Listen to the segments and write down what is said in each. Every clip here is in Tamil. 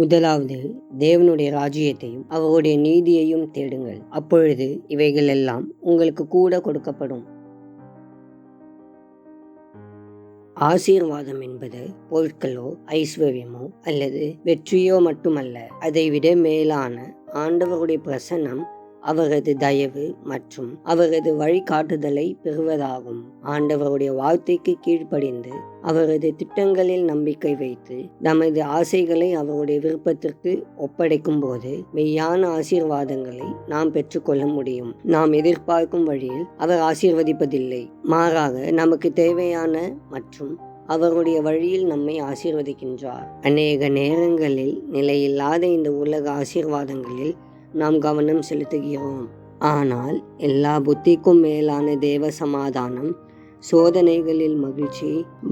முதலாவது தேவனுடைய ராஜ்யத்தையும் அவருடைய நீதியையும் தேடுங்கள், அப்பொழுது இவைகள் எல்லாம் உங்களுக்கு கூட கொடுக்கப்படும். ஆசீர்வாதம் என்பது பொருட்களோ ஐஸ்வர்யமோ அல்லது வெற்றியோ மட்டுமல்ல. அதைவிட மேலான ஆண்டவருடைய பிரசன்னம், அவரது தயவு மற்றும் அவரது வழிகாட்டுதலை பெறுவதாகும். ஆண்டவருடைய வார்த்தைக்கு கீழ்ப்படிந்து அவரது திட்டங்களில் நம்பிக்கை வைத்து நமது ஆசைகளை அவருடைய விருப்பத்திற்கு ஒப்படைக்கும் போது மெய்யான ஆசீர்வாதங்களை நாம் பெற்றுக்கொள்ள முடியும். நாம் எதிர்பார்க்கும் வழியில் அவர் ஆசீர்வதிப்பதில்லை, மாறாக நமக்கு தேவையான மற்றும் அவருடைய வழியில் நம்மை ஆசீர்வதிக்கின்றார். அநேக நேரங்களில் நிலையில்லாத இந்த உலக ஆசீர்வாதங்களில் நாம் கவனம் செலுத்துகிறோம். ஆனால் எல்லா புத்திக்கும் மேலான தேவ சமாதானம், சோதனைகளில் மகிழ்ச்சி,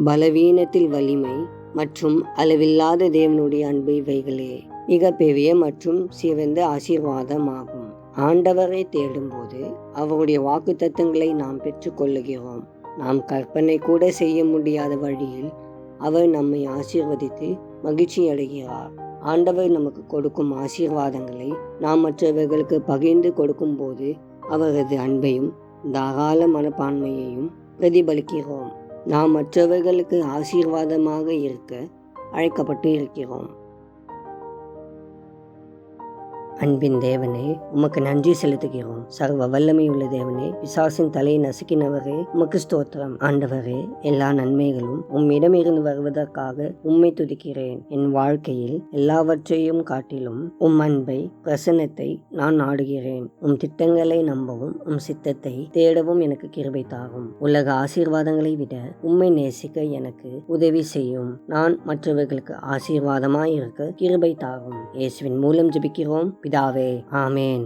பலவீனத்தில் வலிமை மற்றும் அளவில்லாத தேவனுடைய அன்பு இவைகளே மிக பெரிய மற்றும் சிறந்த ஆசீர்வாதமாகும். ஆண்டவரை தேடும்போது அவருடைய வாக்குத்தத்தங்களை நாம் பெற்றுக்கொள்ளுகிறோம். நாம் கற்பனை கூட செய்ய முடியாத வழியில் அவர் நம்மை ஆசீர்வதித்து மகிழ்ச்சி அடைகிறார். ஆண்டவர் நமக்கு கொடுக்கும் ஆசீர்வாதங்களை நாம் மற்றவர்களுக்கு பகிர்ந்து கொடுக்கும் போது அவரது அன்பையும் தாராள மனப்பான்மையையும் பிரதிபலிக்கிறோம். நாம் மற்றவர்களுக்கு ஆசீர்வாதமாக இருக்க அழைக்கப்பட்டு இருக்கிறோம். அன்பின் தேவனே, உமக்கு நன்றி செலுத்துகிறோம். சர்வ வல்லமையுள்ள தேவனே, பிசாசின் தலையை நசுக்கினவரே, உமக்கு ஸ்தோத்திரம். ஆண்டவரே, எல்லா நன்மைகளும் உம்மிடமிருந்து வருவதற்காக உம்மை துதிக்கிறேன். என் வாழ்க்கையில் எல்லாவற்றையும் காட்டிலும் உம் அன்பை, பிரசன்னத்தை நான் நாடுகிறேன். உம் திட்டங்களை நம்பவும் உம் சித்தத்தை தேடவும் எனக்கு கிருபை தாரும். உலக ஆசீர்வாதங்களை விட உம்மை நேசிக்க எனக்கு உதவி செய்யும். நான் மற்றவர்களுக்கு ஆசீர்வாதமாய் இருக்க கிருபை தாரும். இயேசுவின் மூலம் ஜெபிக்கிறோம் பிதாவே, ஆமேன்.